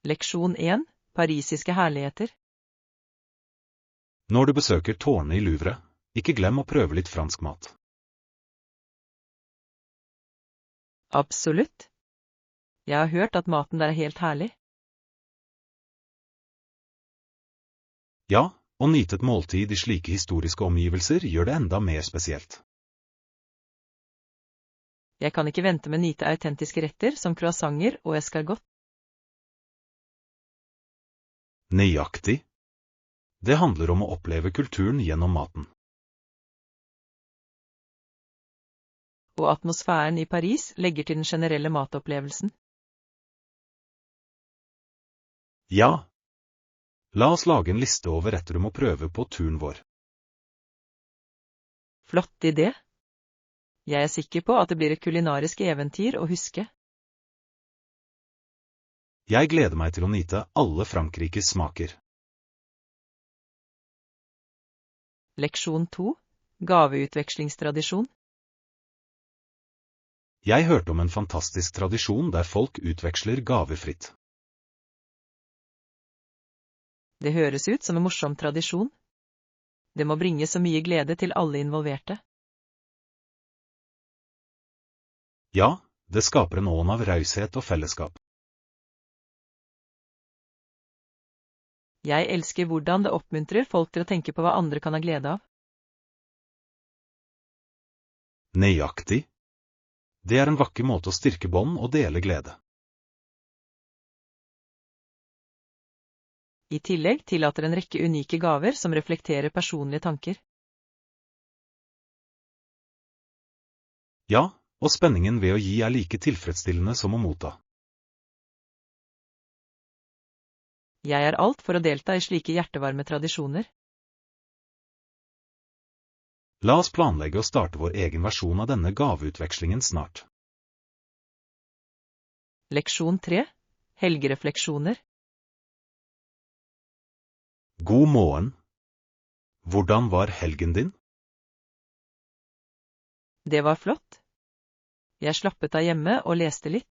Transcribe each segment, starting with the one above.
Leksjon 1. Parisiske herligheter. Når du besøker tårnet i Louvre, ikke glem å prøve litt fransk mat. Absolutt. Jeg har hørt at maten der er helt herlig. Ja, å nyte et måltid i slike historiske omgivelser gjør det enda mer spesielt. Jeg kan ikke vente med å nyte autentiske retter som croissanter og escargot. Nøyaktig. Det handler om å oppleve kulturen gjennom maten. Og atmosfæren i Paris legger til den generelle matopplevelsen. Ja. La oss lage en liste over retter du må prøve på turen vår. Flott idé. Jeg er sikker på at det blir et kulinarisk eventyr å huske. Jeg gleder meg til å nyte alle Frankrikes smaker. Leksjon 2. Gaveutvekslingstradisjon. Jeg hørte om en fantastisk tradisjon der folk utveksler gaver fritt. Det høres ut som en morsom tradisjon. Det må bringe så mye glede til alle involverte. Ja, det skaper en ånd av raushet og fellesskap. Jeg elsker hvordan det oppmuntrer folk til å tenke på hva andre kan ha glede av. Nøyaktig. Det er en vakker måte å styrke bånd og dele glede. I tillegg tillater en rekke unike gaver som reflekterer personlige tanker. Ja, og spenningen ved å gi er like tilfredsstillende som å motta. Jeg er alt for å delta i slike hjertevarme tradisjoner. La oss planlegge å starte vår egen versjon av denne gaveutvekslingen snart. Leksjon 3. Helgerefleksjoner. God morgen. Hvordan var helgen din? Det var flott. Jeg slappet av hjemme og leste litt.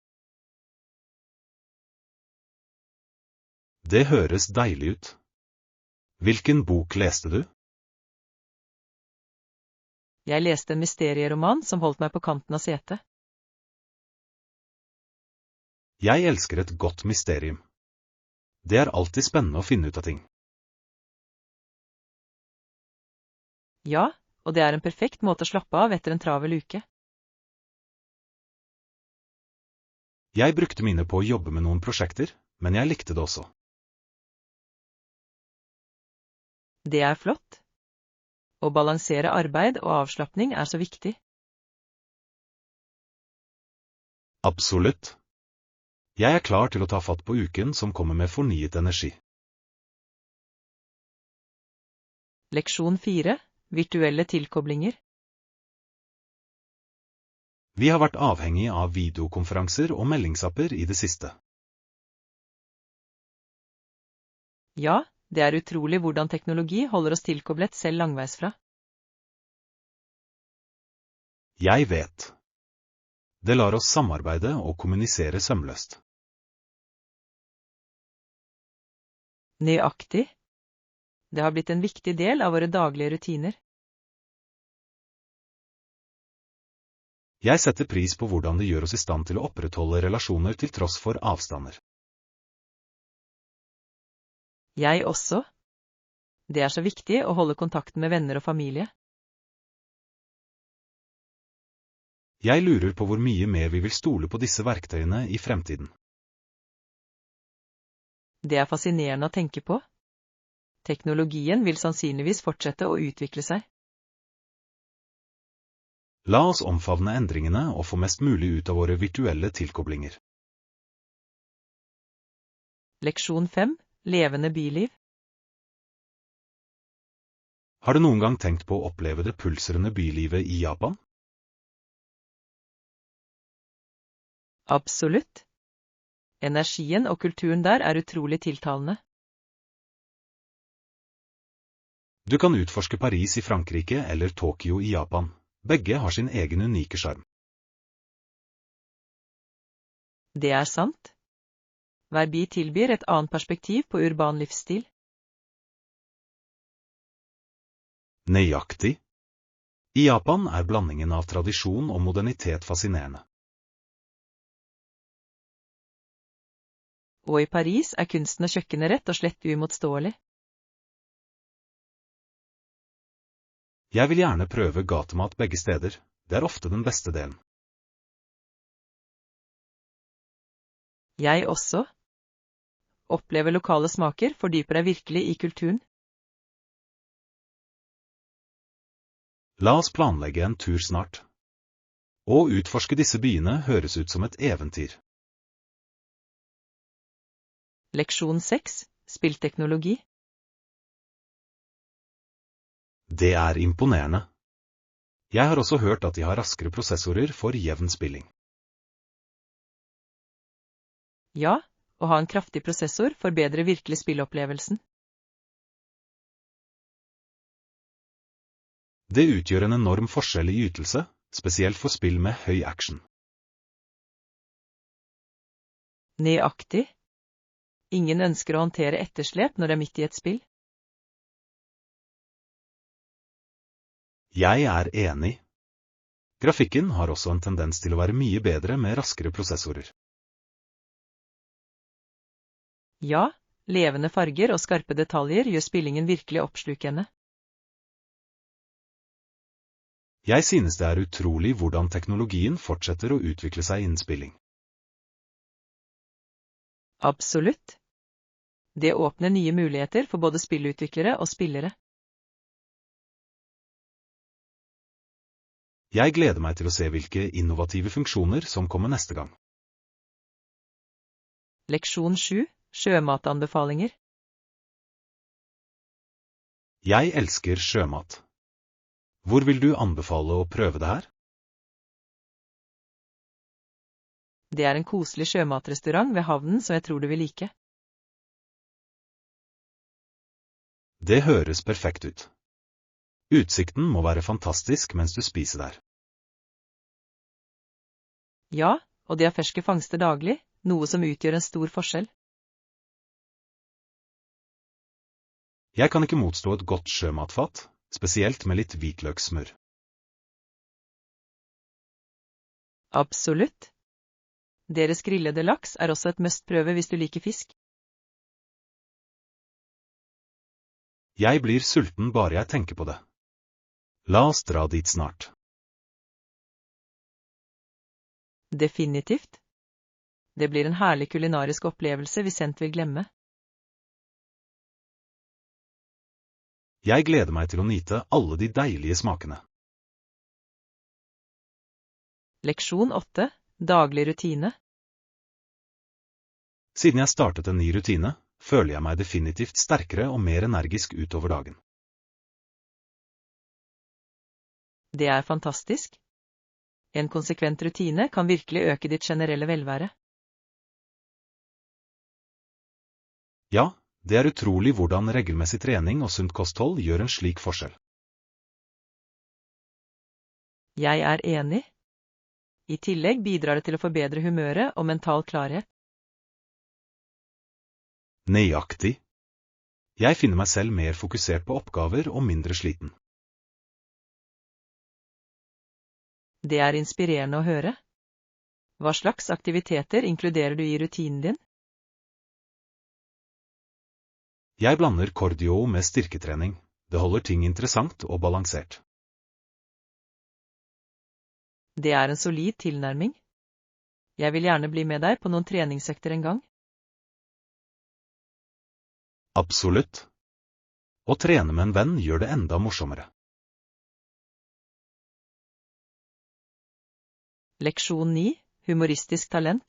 Det høres deilig ut. Hvilken bok leste du? Jeg leste en mysterieroman som holdt meg på kanten av setet. Jeg elsker et godt mysterium. Det er alltid spennende å finne ut av ting. Ja, og det er en perfekt måte å slappe av etter en travel uke. Jeg brukte mine på å jobbe med noen prosjekter, men jeg likte det også. Det er flott. Å balansere arbeid og avslapping er så viktig. Absolutt. Jeg er klar til å ta fatt på uken som kommer med fornyet energi. Leksjon 4. Virtuelle tilkoblinger. Vi har vært avhengig av videokonferanser og meldingsapper i det siste. Ja, det er utrolig hvordan teknologi holder oss tilkoblet selv langveisfra. Jeg vet. Det lar oss samarbeide og kommunisere sømløst. Nøyaktig. Det har blitt en viktig del av våre daglige rutiner. Jeg setter pris på hvordan det gjør oss i stand til å opprettholde relasjoner til tross for avstander. Jeg også. Det er så viktig å holde kontakten med venner og familie. Jeg lurer på hvor mye mer vi vil stole på disse verktøyene i fremtiden. Det er fascinerende å tenke på. Teknologien vil sannsynligvis fortsette å utvikle seg. La oss omfavne endringene og få mest mulig ut av våre virtuelle tilkoblinger. Leksjon 5. Levende byliv. Har du noen gang tenkt på å oppleve det pulserende bylivet i Japan? Absolutt. Energien og kulturen der er utrolig tiltalende. Du kan utforske Paris i Frankrike eller Tokyo i Japan. Begge har sin egen unike sjarm. Det er sant. Hver by tilbyr et annet perspektiv på urban livsstil. Nøyaktig. I Japan er blandingen av tradisjon og modernitet fascinerende. Og i Paris er kunsten og kjøkkenet rett og slett uimotståelig. Jeg vil gjerne prøve gatemat begge steder, det er ofte den beste delen. Jeg også. Oppleve lokale smaker fordyper deg virkelig i kulturen. La oss planlegge en tur snart. Å utforske disse byene høres ut som et eventyr. Leksjon 6. Spillteknologi. Det er imponerende. Jeg har også hørt at de har raskere prosessorer for jevn spilling. Ja, å ha en kraftig prosessor forbedrer virkelig spillopplevelsen. Det utgjør en enorm forskjell i ytelse, spesielt for spill med høy action. Nøyaktig. Ingen ønsker å håndtere etterslep når det er midt i et spill. Jeg er enig. Grafikken har også en tendens til å være mye bedre med raskere prosessorer. Ja, levende farger og skarpe detaljer gjør spillingen virkelig oppslukende. Jeg synes det er utrolig hvordan teknologien fortsetter å utvikle seg innen spilling. Absolutt. Det åpner nye muligheter for både spillutviklere og spillere. Jeg gleder meg til å se hvilke innovative funksjoner som kommer neste gang. Leksjon 7. Sjømatanbefalinger. Jeg elsker sjømat. Hvor vil du anbefale å prøve det her? Det er en koselig sjømatrestaurant ved havnen som jeg tror du vil like. Det høres perfekt ut. Utsikten må være fantastisk mens du spiser der. Ja, og de har ferske fangster daglig, noe som utgjør en stor forskjell. Jeg kan ikke motstå et godt sjømatfat, spesielt med litt hvitløkssmør. Absolutt. Deres grillede laks er også et must-prøve hvis du liker fisk. Jeg blir sulten bare jeg tenker på det. La oss dra dit snart. Definitivt. Det blir en herlig kulinarisk opplevelse vi sent vil glemme. Jeg gleder meg til å nyte alle de deilige smakene. Leksjon 8. Daglig rutine. Siden jeg startet en ny rutine, føler jeg meg definitivt sterkere og mer energisk utover dagen. Det er fantastisk. En konsekvent rutine kan virkelig øke ditt generelle velvære. Ja, det er utrolig hvordan regelmessig trening og sunt kosthold gjør en slik forskjell. Jeg er enig. I tillegg bidrar det til å forbedre humøret og mental klarhet. Nøyaktig. Jeg finner meg selv mer fokusert på oppgaver og mindre sliten. Det er inspirerende å høre. Hva slags aktiviteter inkluderer du i rutinen din? Jeg blander cardio med styrketrening. Det holder ting interessant og balansert. Det er en solid tilnærming. Jeg vil gjerne bli med deg på noen treningsøkter en gang. Absolutt. Å trene med en venn gjør det enda morsommere. Leksjon 9. Humoristisk talent.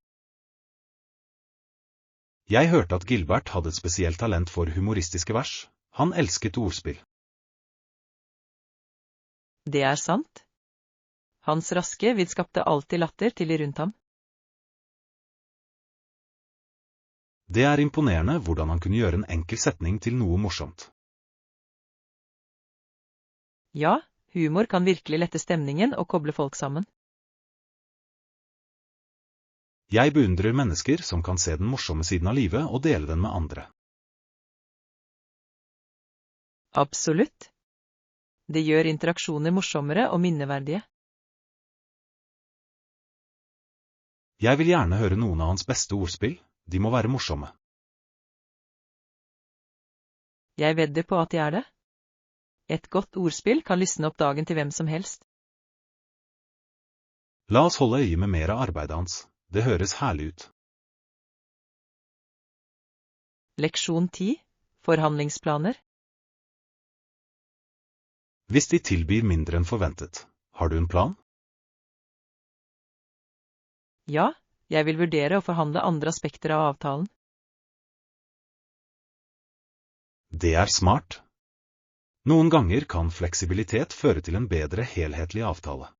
Jeg hørte at Gilbert hadde et spesielt talent for humoristiske vers. Han elsket ordspill. Det er sant. Hans raske vidd skapte alltid latter til de rundt ham. Det er imponerende hvordan han kunne gjøre en enkel setning til noe morsomt. Ja, humor kan virkelig lette stemningen og koble folk sammen. Jeg beundrer mennesker som kan se den morsomme siden av livet og dele den med andre. Absolutt. Det gjør interaksjoner morsommere og minneverdige. Jeg vil gjerne høre noen av hans beste ordspill, de må være morsomme. Jeg vedder på at de er det. Et godt ordspill kan lysne opp dagen til hvem som helst. La oss holde øye med mer av arbeidet hans, det høres herlig ut. Leksjon 10. Forhandlingsplaner. Hvis de tilbyr mindre enn forventet, har du en plan? Ja, jeg vil vurdere å forhandle andre aspekter av avtalen. Det er smart. Noen ganger kan fleksibilitet føre til en bedre helhetlig avtale.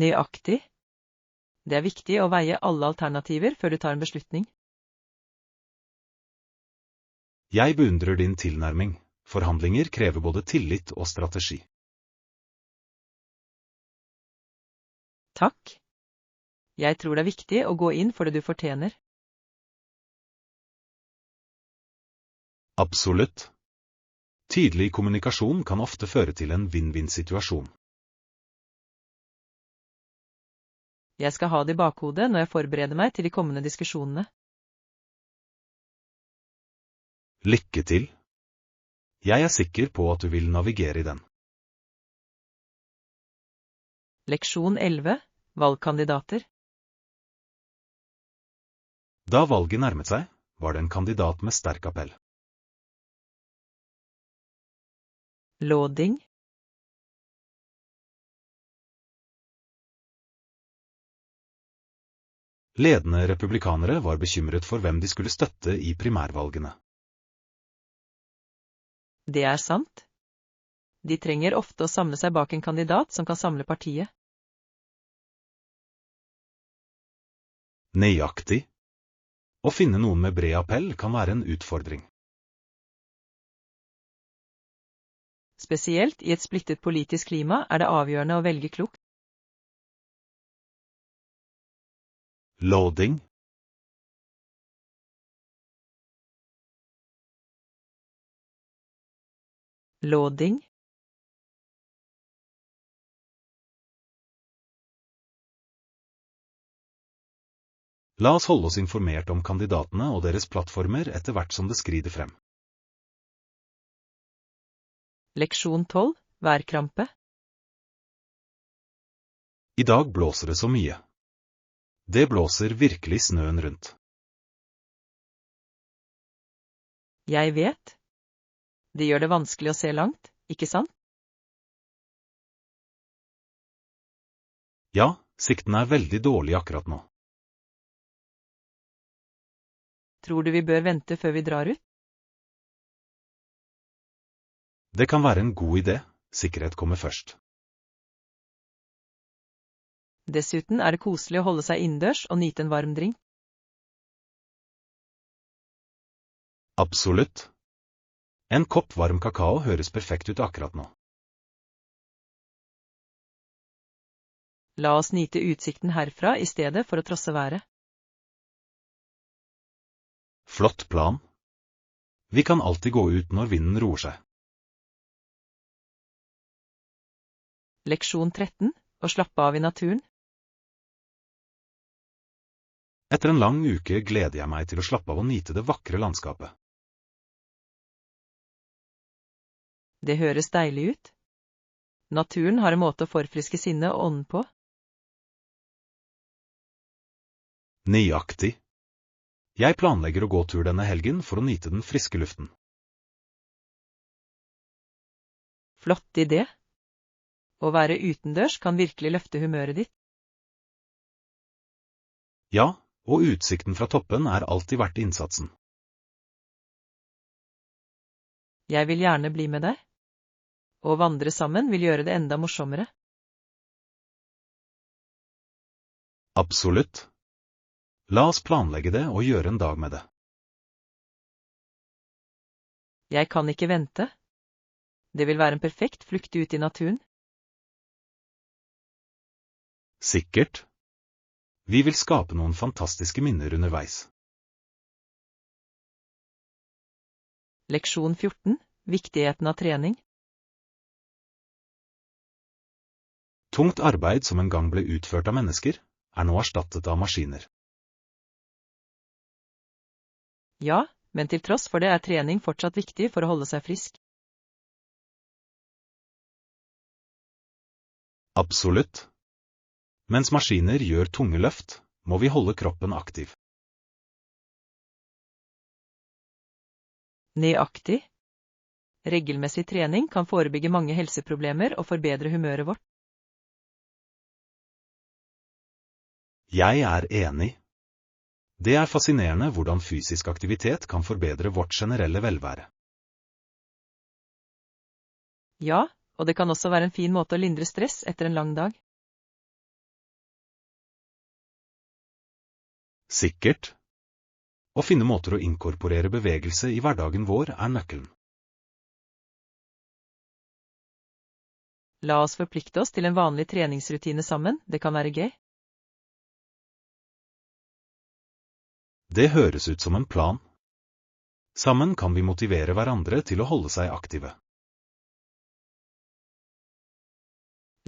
Nøyaktig. Det er viktig å veie alle alternativer før du tar en beslutning. Jeg beundrer din tilnærming. Forhandlinger krever både tillit og strategi. Takk. Jeg tror det er viktig å gå inn for det du fortjener. Absolutt. Tydelig kommunikasjon kan ofte føre til en vinn-vinn-situasjon. Jeg skal ha det i bakhodet når jeg forbereder meg til de kommende diskusjonene. Lykke til. Jeg er sikker på at du vil navigere i den. Leksjon 11. Valgkandidater. Da valget nærmet seg, var det en kandidat med sterk appell. Loading. Ledende republikanere var bekymret for hvem de skulle støtte i primærvalgene. Det er sant. De trenger ofte å samle seg bak en kandidat som kan samle partiet. Nøyaktig. Å finne noen med bred appell kan være en utfordring. Spesielt i et splittet politisk klima er det avgjørende å velge klokt. Loading. Loading. La oss holde oss informert om kandidatene og deres plattformer etter hvert som det skrider frem. Leksjon 12. Værkrampe. I dag blåser det så mye. Det blåser virkelig snøen rundt. Jeg vet. Det gjør det vanskelig å se langt, ikke sant? Ja, sikten er veldig dårlig akkurat nå. Tror du vi bør vente før vi drar ut? Det kan være en god idé, sikkerhet kommer først. Dessuten er det koselig å holde seg innendørs og nyte en varm drink. Absolutt. En kopp varm kakao høres perfekt ut akkurat nå. La oss nyte utsikten herfra i stedet for å trosse været. Flott plan. Vi kan alltid gå ut når vinden roer seg. Leksjon 13. Å slappe av i naturen. Etter en lang uke gleder jeg meg til å slappe av og nyte det vakre landskapet. Det høres deilig ut. Naturen har en måte å forfriske sinnet og ånden på. Nøyaktig. Jeg planlegger å gå tur denne helgen for å nyte den friske luften. Flott idé. Å være utendørs kan virkelig løfte humøret ditt. Ja, og utsikten fra toppen er alltid verdt innsatsen. Jeg vil gjerne bli med deg. Å vandre sammen vil gjøre det enda morsommere. Absolutt. La oss planlegge det og gjøre en dag med det. Jeg kan ikke vente. Det vil være en perfekt flukt ut i naturen. Sikkert. Vi vil skape noen fantastiske minner underveis. Leksjon 14. Viktigheten av trening. Tungt arbeid som en gang ble utført av mennesker, er nå erstattet av maskiner. Ja, men til tross for det er trening fortsatt viktig for å holde seg frisk. Absolutt. Mens maskiner gjør tunge løft, må vi holde kroppen aktiv. Nøyaktig. Regelmessig trening kan forebygge mange helseproblemer og forbedre humøret vårt. Jeg er enig. Det er fascinerende hvordan fysisk aktivitet kan forbedre vårt generelle velvære. Ja, og det kan også være en fin måte å lindre stress etter en lang dag. Sikkert. Å finne måter å inkorporere bevegelse i hverdagen vår er nøkkelen. La oss forplikte oss til en vanlig treningsrutine sammen, det kan være gøy. Det høres ut som en plan. Sammen kan vi motivere hverandre til å holde seg aktive.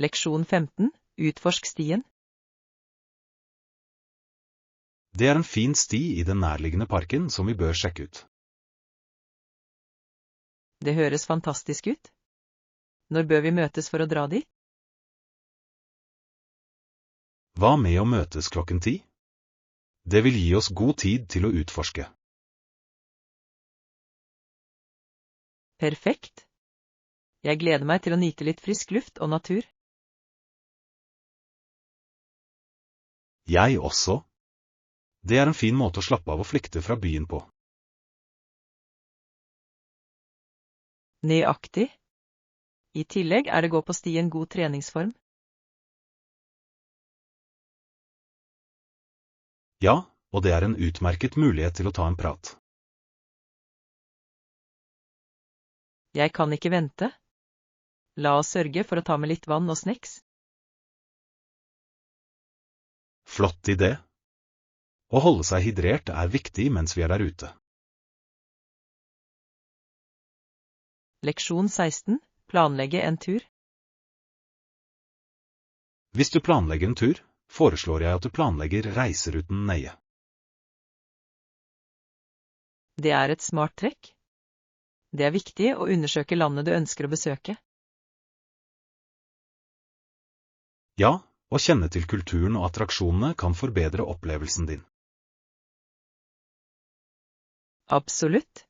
Leksjon 15. Utforsk stien. Det er en fin sti i den nærliggende parken som vi bør sjekke ut. Det høres fantastisk ut. Når bør vi møtes for å dra dit? Hva med å møtes 10:00? Det vil gi oss god tid til å utforske. Perfekt. Jeg gleder meg til å nyte litt frisk luft og natur. Jeg også. Det er en fin måte å slappe av og flykte fra byen på. Nøyaktig. I tillegg er det gå på sti en god treningsform. Ja, og det er en utmerket mulighet til å ta en prat. Jeg kan ikke vente. La oss sørge for å ta med litt vann og snacks. Flott idé. Å holde seg hydrert er viktig mens vi er der ute. Leksjon 16. Planlegge en tur. Hvis du planlegger en tur, foreslår jeg at du planlegger reiseruten nøye. Det er et smart trekk. Det er viktig å undersøke landet du ønsker å besøke. Ja, å kjenne til kulturen og attraksjonene kan forbedre opplevelsen din. Absolutt.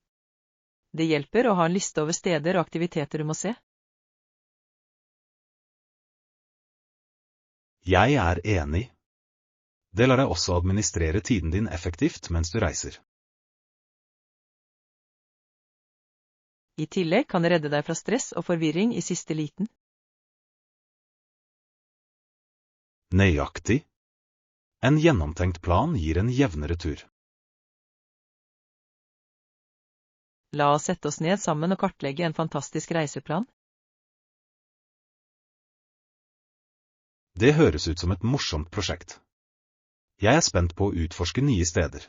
Det hjelper å ha en liste over steder og aktiviteter du må se. Jeg er enig. Det lar deg også administrere tiden din effektivt mens du reiser. I tillegg kan det redde deg fra stress og forvirring i siste liten. Nøyaktig. En gjennomtenkt plan gir en jevnere tur. La oss sette oss ned sammen og kartlegge en fantastisk reiseplan. Det høres ut som et morsomt prosjekt. Jeg er spent på å utforske nye steder.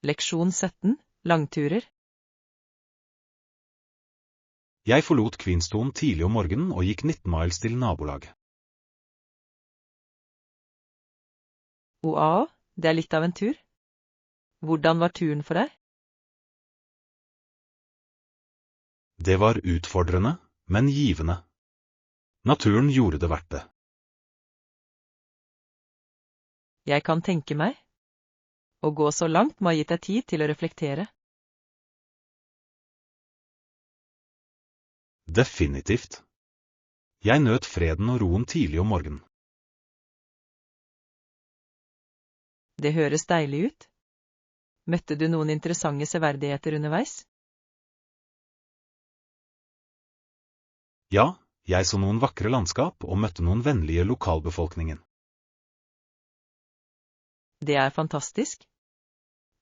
Leksjon 17. Langturer. Jeg forlot Queenstown tidlig om morgenen og gikk 19 miles til nabolaget. Wow, det er litt av en tur. Hvordan var turen for deg? Det var utfordrende, men givende. Naturen gjorde det verdt det. Jeg kan tenke meg. Å gå så langt må ha gitt deg tid til å reflektere. Definitivt. Jeg nøt freden og roen tidlig om morgenen. Det høres deilig ut. Møtte du noen interessante severdigheter underveis? Ja, jeg så noen vakre landskap og møtte noen vennlige lokalbefolkningen. Det er fantastisk.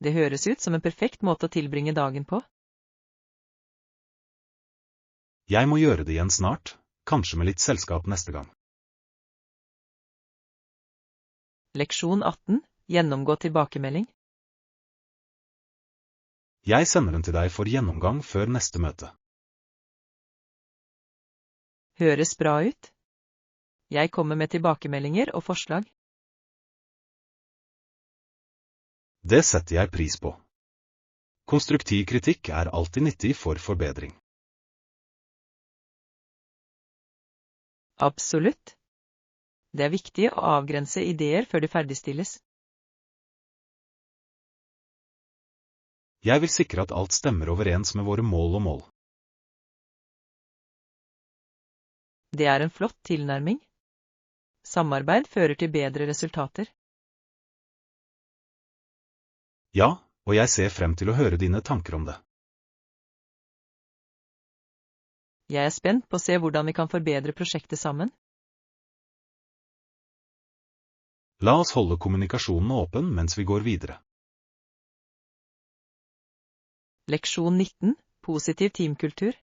Det høres ut som en perfekt måte å tilbringe dagen på. Jeg må gjøre det igjen snart, kanskje med litt selskap neste gang. Leksjon 18. Gjennomgå tilbakemelding. Jeg sender den til deg for gjennomgang før neste møte. Høres bra ut. Jeg kommer med tilbakemeldinger og forslag. Det setter jeg pris på. Konstruktiv kritikk er alltid nyttig for forbedring. Absolutt. Det er viktig å avgrense ideer før de ferdigstilles. Jeg vil sikre at alt stemmer overens med våre mål og mål. Det er en flott tilnærming. Samarbeid fører til bedre resultater. Ja, og jeg ser frem til å høre dine tanker om det. Jeg er spent på å se hvordan vi kan forbedre prosjektet sammen. La oss holde kommunikasjonen åpen mens vi går videre. Leksjon 19. Positiv teamkultur.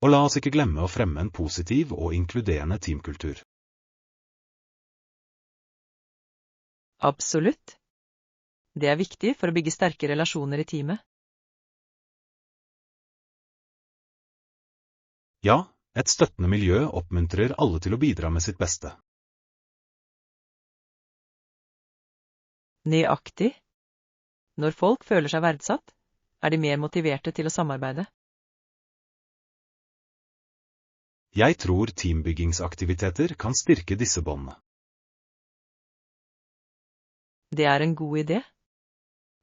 Og la oss ikke glemme å fremme en positiv og inkluderende teamkultur. Absolutt. Det er viktig for å bygge sterke relasjoner i teamet. Ja, et støttende miljø oppmuntrer alle til å bidra med sitt beste. Nøyaktig. Når folk føler seg verdsatt, er de mer motiverte til å samarbeide. Jeg tror teambyggingsaktiviteter kan styrke disse båndene. Det er en god idé.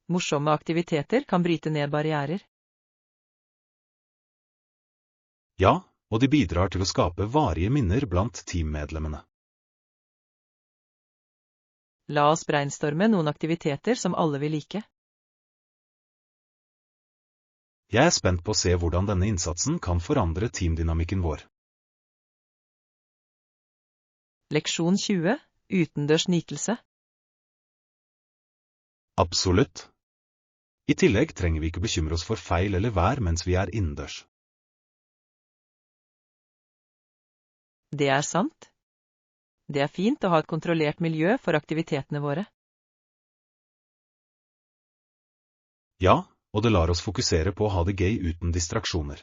Morsomme aktiviteter kan bryte ned barrierer. Ja, og de bidrar til å skape varige minner blant teammedlemmene. La oss brainstorme noen aktiviteter som alle vil like. Jeg er spent på å se hvordan denne innsatsen kan forandre teamdynamikken vår. Leksjon 20. Utendørs nytelse. Absolutt. I tillegg trenger vi ikke bekymre oss for feil eller vær mens vi er innendørs. Det er sant. Det er fint å ha et kontrollert miljø for aktivitetene våre. Ja, og det lar oss fokusere på å ha det gøy uten distraksjoner.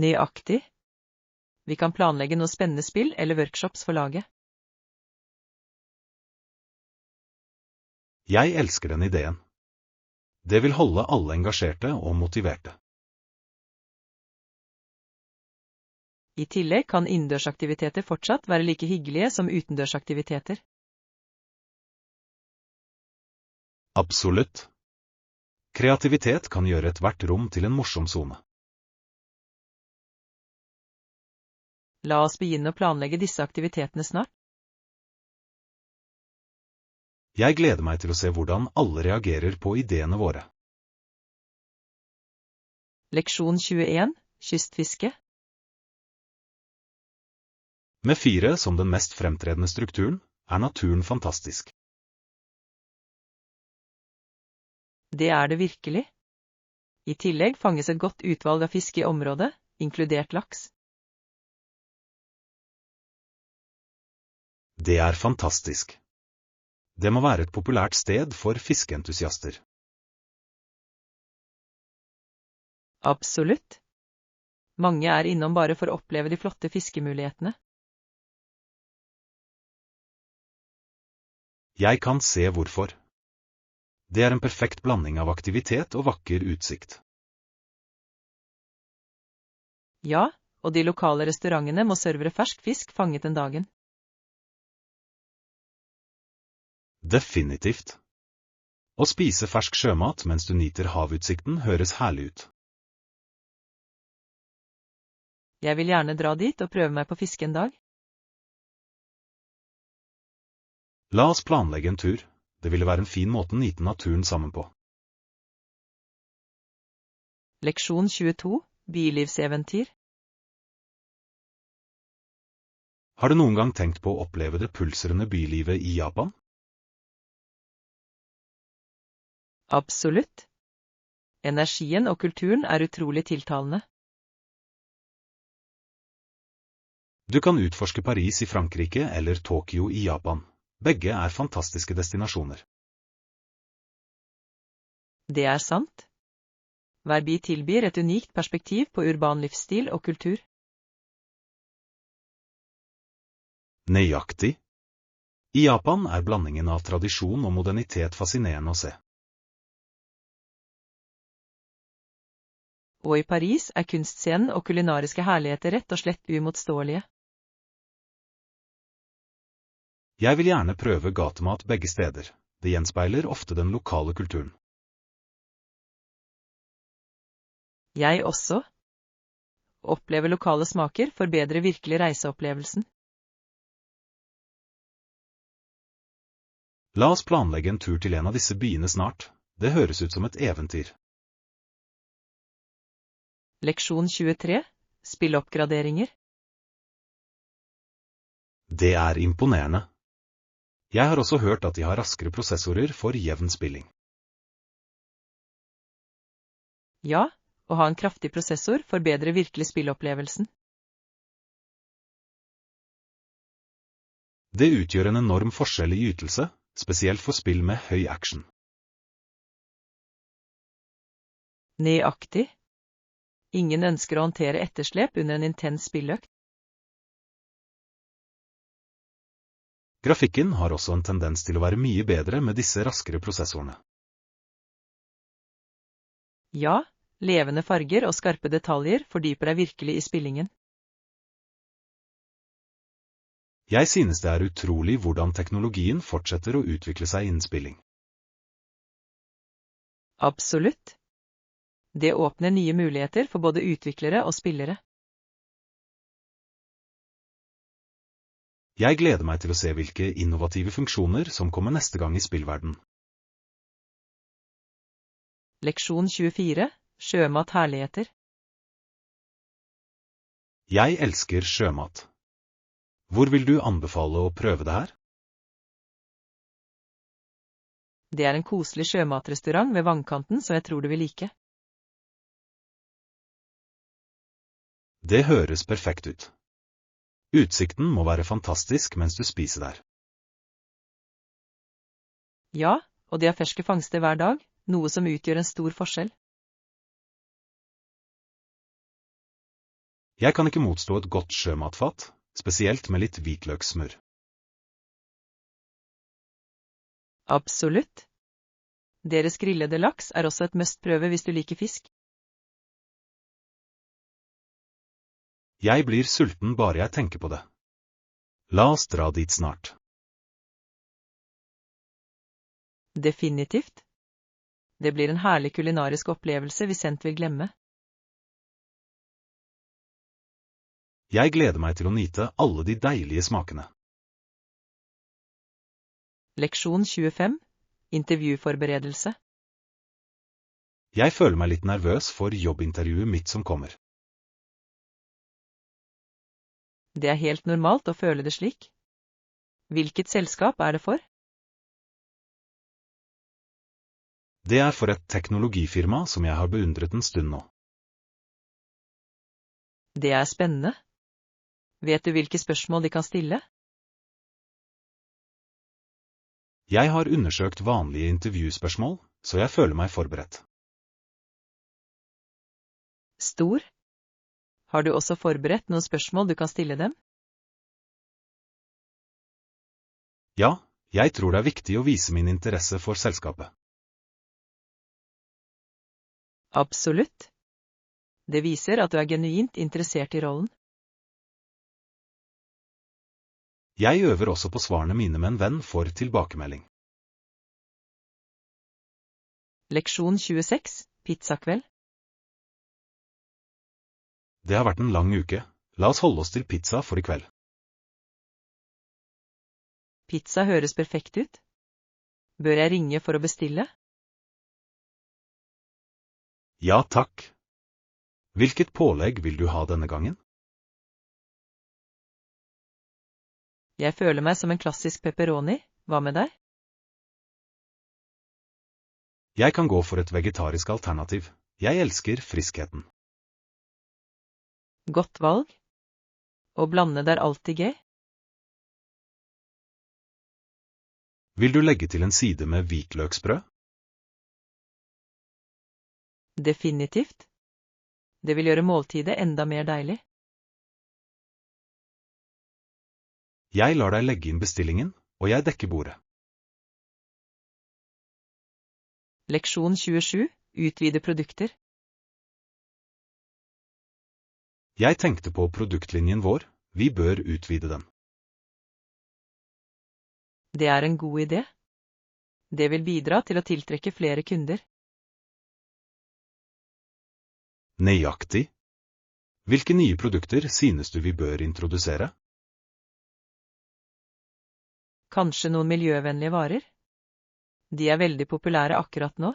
Nøyaktig. Vi kan planlegge noe spennende spill eller workshops for laget. Jeg elsker den ideen. Det vil holde alle engasjerte og motiverte. I tillegg kan innendørsaktiviteter fortsatt være like hyggelige som utendørsaktiviteter. Absolutt. Kreativitet kan gjøre ethvert rom til en morsom sone. La oss begynne å planlegge disse aktivitetene snart. Jeg gleder meg til å se hvordan alle reagerer på ideene våre. Leksjon 21. Kystfiske. Med 4 som den mest fremtredende strukturen, er naturen fantastisk. Det er det virkelig. I tillegg fanges et godt utvalg av fisk i området, inkludert laks. Det er fantastisk. Det må være et populært sted for fiskeentusiaster. Absolutt. Mange er innom bare for å oppleve de flotte fiskemulighetene. Jeg kan se hvorfor. Det er en perfekt blanding av aktivitet og vakker utsikt. Ja, og de lokale restaurantene må servere fersk fisk fanget den dagen. Definitivt. Å spise fersk sjømat mens du nyter havutsikten høres herlig ut. Jeg vil gjerne dra dit og prøve meg på fiske en dag. La oss planlegge en tur. Det ville være en fin måte å nyte naturen sammen på. Leksjon 22. Bylivseventyr. Har du noen gang tenkt på å oppleve det pulserende bylivet i Japan? Absolutt. Energien og kulturen er utrolig tiltalende. Du kan utforske Paris i Frankrike eller Tokyo i Japan. Begge er fantastiske destinasjoner. Det er sant. Hver by tilbyr et unikt perspektiv på urban livsstil og kultur. Nøyaktig. I Japan er blandingen av tradisjon og modernitet fascinerende å se. Og i Paris er kunstscenen og kulinariske herligheter rett og slett uimotståelige. Jeg vil gjerne prøve gatemat begge steder. Det gjenspeiler ofte den lokale kulturen. Jeg også. Å oppleve lokale smaker forbedrer virkelig reiseopplevelsen. La oss planlegge en tur til en av disse byene snart. Det høres ut som et eventyr. Leksjon 23. Spilloppgraderinger. Det er imponerende. Jeg har også hørt at de har raskere prosessorer for jevn spilling. Ja, å ha en kraftig prosessor forbedrer virkelig spillopplevelsen. Det utgjør en enorm forskjell i ytelse, spesielt for spill med høy action. Nøyaktig. Ingen ønsker å håndtere etterslep under en intens spilløkt. Grafikken har også en tendens til å være mye bedre med disse raskere prosessorene. Ja, levende farger og skarpe detaljer fordyper deg virkelig i spillingen. Jeg synes det er utrolig hvordan teknologien fortsetter å utvikle seg innen spilling. Absolutt. Det åpner nye muligheter for både utviklere og spillere. Jeg gleder meg til å se hvilke innovative funksjoner som kommer neste gang i spillverden. Leksjon 24. Sjømat herligheter. Jeg elsker sjømat. Hvor vil du anbefale å prøve det her? Det er en koselig sjømatrestaurant ved vannkanten som jeg tror du vil like. Det høres perfekt ut. Utsikten må være fantastisk mens du spiser der. Ja, og de har ferske fangster hver dag, noe som utgjør en stor forskjell. Jeg kan ikke motstå et godt sjømatfat, spesielt med litt hvitløkssmør. Absolutt. Deres grillede laks er også et must-prøve hvis du liker fisk. Jeg blir sulten bare jeg tenker på det. La oss dra dit snart. Definitivt. Det blir en herlig kulinarisk opplevelse vi sent vil glemme. Jeg gleder meg til å nyte alle de deilige smakene. Leksjon 25. Intervjuforberedelse. Jeg føler meg litt nervøs for jobbintervjuet mitt som kommer. Det er helt normalt å føle det slik. Hvilket selskap er det for? Det er for et teknologifirma som jeg har beundret en stund nå. Det er spennende. Vet du hvilke spørsmål de kan stille? Jeg har undersøkt vanlige intervjuspørsmål, så jeg føler meg forberedt. Stor. Har du også forberedt noen spørsmål du kan stille dem? Ja, jeg tror det er viktig å vise min interesse for selskapet. Absolutt. Det viser at du er genuint interessert i rollen. Jeg øver også på svarene mine med en venn for tilbakemelding. Leksjon 26. Pizzakveld. Det har vært en lang uke. La oss holde oss til pizza for i kveld. Pizza høres perfekt ut. Bør jeg ringe for å bestille? Ja, takk. Hvilket pålegg vil du ha denne gangen? Jeg føler meg som en klassisk pepperoni. Hva med deg? Jeg kan gå for et vegetarisk alternativ. Jeg elsker friskheten. Godt valg. Å blande er alltid gøy. Vil du legge til en side med hvitløksbrød? Definitivt. Det vil gjøre måltidet enda mer deilig. Jeg lar deg legge inn bestillingen, og jeg dekker bordet. Leksjon 27. Utvide produkter. Jeg tenkte på produktlinjen vår. Vi bør utvide den. Det er en god idé. Det vil bidra til å tiltrekke flere kunder. Nøyaktig. Hvilke nye produkter synes du vi bør introdusere? Kanskje noen miljøvennlige varer? De er veldig populære akkurat nå.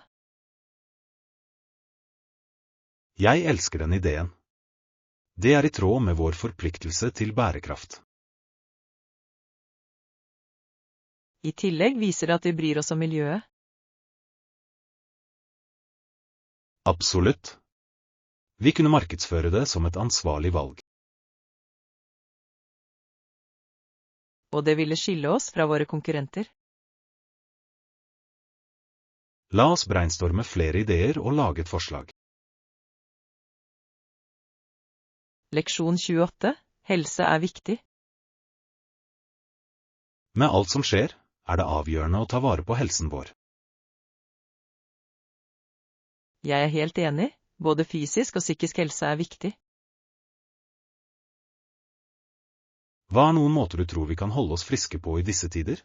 Jeg elsker den ideen. Det er i tråd med vår forpliktelse til bærekraft. I tillegg viser det at vi bryr oss om miljøet. Absolutt. Vi kunne markedsføre det som et ansvarlig valg. Og det ville skille oss fra våre konkurrenter. La oss brainstorme flere ideer og lage et forslag. Leksjon 28. Helse er viktig. Med alt som skjer, er det avgjørende å ta vare på helsen vår. Jeg er helt enig. Både fysisk og psykisk helse er viktig. Hva er noen måter du tror vi kan holde oss friske på i disse tider?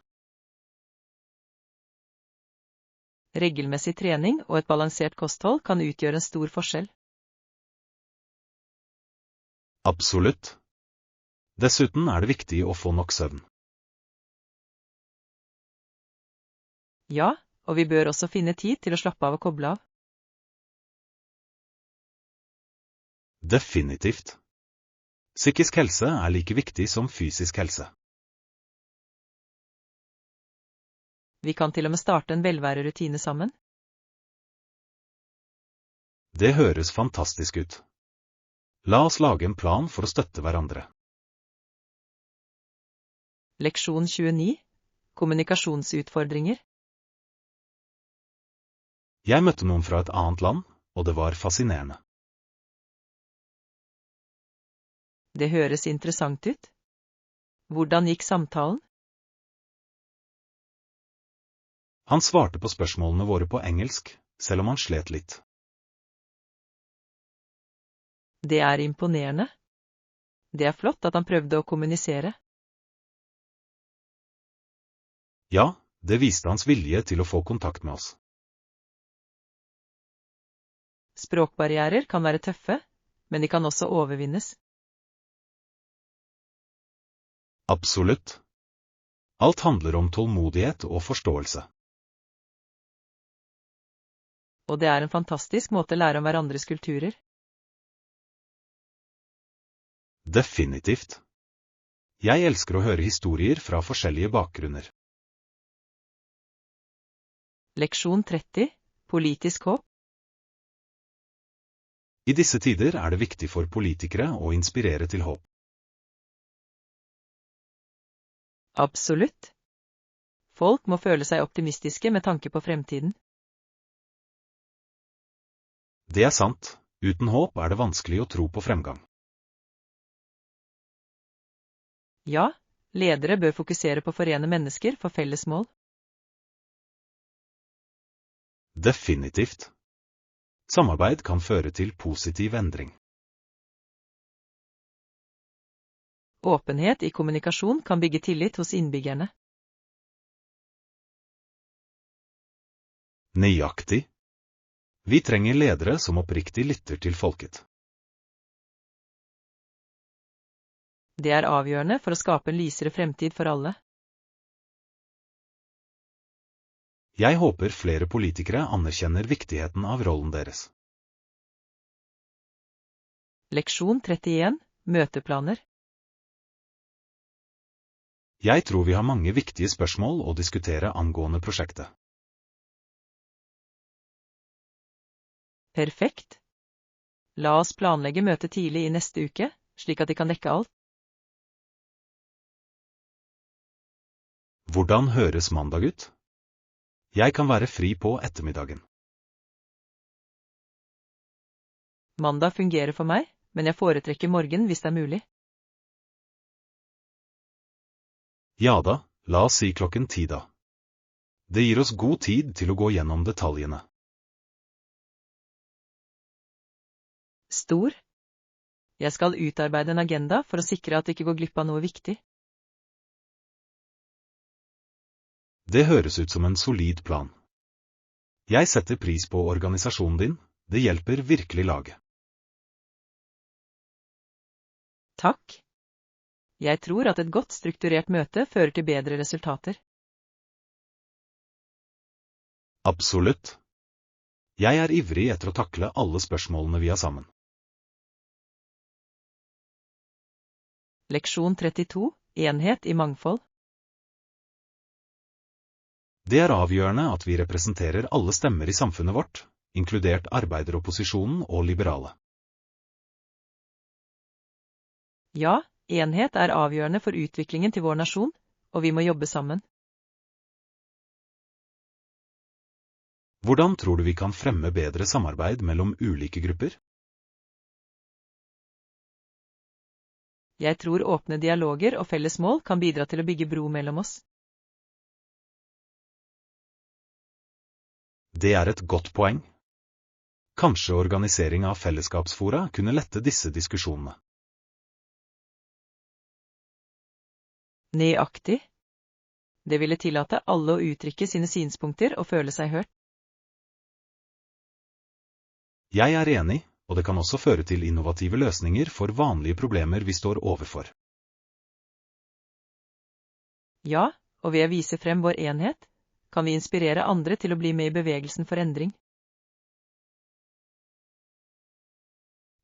Regelmessig trening og et balansert kosthold kan utgjøre en stor forskjell. Absolutt. Dessuten er det viktig å få nok søvn. Ja, og vi bør også finne tid til å slappe av og koble av. Definitivt. Psykisk helse er like viktig som fysisk helse. Vi kan til og med starte en velværerutine sammen. Det høres fantastisk ut. La oss lage en plan for å støtte hverandre. Leksjon 29. Kommunikasjonsutfordringer. Jeg møtte noen fra et annet land, og det var fascinerende. Det høres interessant ut. Hvordan gikk samtalen? Han svarte på spørsmålene våre på engelsk, selv om han slet litt. Det er imponerende. Det er flott at han prøvde å kommunisere. Ja, det viste hans vilje til å få kontakt med oss. Språkbarrierer kan være tøffe, men de kan også overvinnes. Absolutt. Alt handler om tålmodighet og forståelse. Og det er en fantastisk måte å lære om hverandres kulturer. Definitivt. Jeg elsker å høre historier fra forskjellige bakgrunner. Leksjon 30. Politisk håp. I disse tider er det viktig for politikere å inspirere til håp. Absolutt. Folk må føle seg optimistiske med tanke på fremtiden. Det er sant. Uten håp er det vanskelig å tro på fremgang. Ja, ledere bør fokusere på å forene mennesker for felles mål. Definitivt. Samarbeid kan føre til positiv endring. Åpenhet i kommunikasjon kan bygge tillit hos innbyggerne. Nøyaktig. Vi trenger ledere som oppriktig lytter til folket. Det er avgjørende for å skape en lysere fremtid for alle. Jeg håper flere politikere anerkjenner viktigheten av rollen deres. Leksjon 31. Møteplaner. Jeg tror vi har mange viktige spørsmål å diskutere angående prosjektet. Perfekt. La oss planlegge møtet tidlig i neste uke, slik at de kan dekke alt. Hvordan høres mandag ut? Jeg kan være fri på ettermiddagen. Mandag fungerer for meg, men jeg foretrekker morgen hvis det er mulig. Ja da, la oss si 10:00 da. Det gir oss god tid til å gå gjennom detaljene. Stor. Jeg skal utarbeide en agenda for å sikre at vi ikke går glipp av noe viktig. Det høres ut som en solid plan. Jeg setter pris på organisasjonen din, det hjelper virkelig laget. Takk. Jeg tror at et godt strukturert møte fører til bedre resultater. Absolutt. Jeg er ivrig etter å takle alle spørsmålene vi har sammen. Leksjon 32, enhet i mangfold. Det er avgjørende at vi representerer alle stemmer i samfunnet vårt, inkludert arbeideropposisjonen og liberale. Ja, enhet er avgjørende for utviklingen til vår nasjon, og vi må jobbe sammen. Hvordan tror du vi kan fremme bedre samarbeid mellom ulike grupper? Jeg tror åpne dialoger og felles mål kan bidra til å bygge bro mellom oss. Det er et godt poeng. Kanskje organisering av fellesskapsfora kunne lette disse diskusjonene. Nøyaktig. Det ville tillate alle å uttrykke sine synspunkter og føle seg hørt. Jeg er enig, og det kan også føre til innovative løsninger for vanlige problemer vi står overfor. Ja, og ved å vise frem vår enhet, kan vi inspirere andre til å bli med i bevegelsen for endring.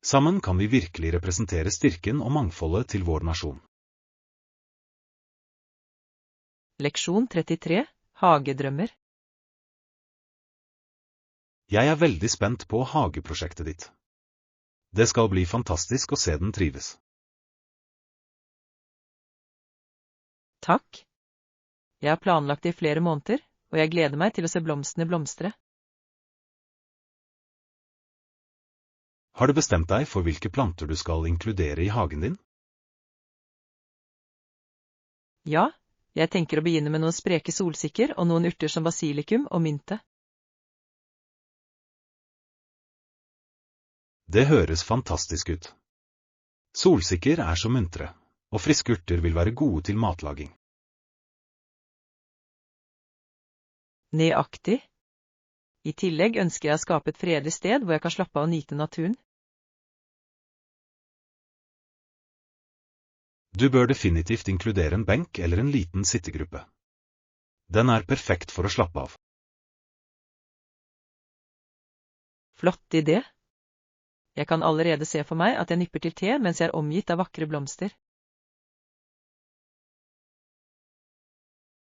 Sammen kan vi virkelig representere styrken og mangfoldet til vår nasjon. Leksjon 33, hagedrømmer. Jeg er veldig spent på hageprosjektet ditt. Det skal bli fantastisk å se den trives. Takk. Jeg har planlagt det i flere måneder, og jeg gleder meg til å se blomstene blomstre. Har du bestemt deg for hvilke planter du skal inkludere i hagen din? Ja, jeg tenker å begynne med noen spreke solsikker og noen urter som basilikum og mynte. Det høres fantastisk ut. Solsikker er så muntre, og friske urter vil være gode til matlaging. Nøyaktig. I tillegg ønsker jeg å skape et fredelig sted hvor jeg kan slappe av og nyte naturen. Du bør definitivt inkludere en benk eller en liten sittegruppe. Den er perfekt for å slappe av. Flott idé. Jeg kan allerede se for meg at jeg nipper til te mens jeg er omgitt av vakre blomster.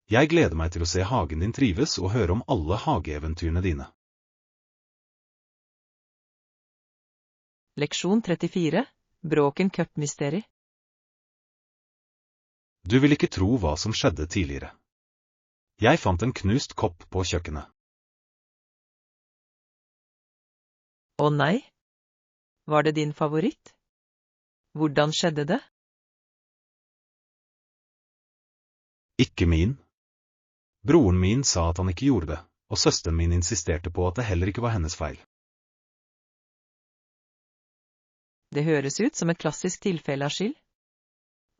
Jeg gleder meg til å se hagen din trives og høre om alle hageeventyrene dine. Leksjon 34, Broken Cup-mysteri. Du vil ikke tro hva som skjedde tidligere. Jeg fant en knust kopp på kjøkkenet. Å nei? Var det din favoritt? Hvordan skjedde det? Ikke min. Broren min sa at han ikke gjorde det, og søsteren min insisterte på at det heller ikke var hennes feil. Det høres ut som et klassisk tilfelle av skyld.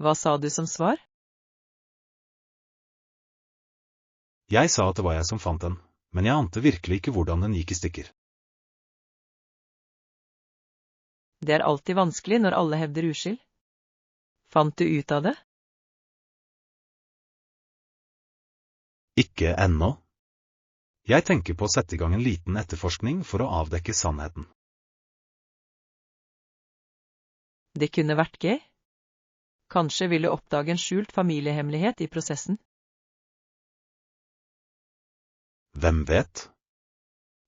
Hva sa du som svar? Jeg sa at det var jeg som fant den, men jeg ante virkelig ikke hvordan den gikk i stykker. Det er alltid vanskelig når alle hevder uskyld. Fant du ut av det? Ikke ennå. Jeg tenker på å sette i gang en liten etterforskning for å avdekke sannheten. Det kunne vært gøy. Kanskje vil du oppdage en skjult familiehemmelighet i prosessen. Hvem vet?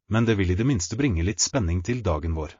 Men det vil i det minste bringe litt spenning til dagen vår.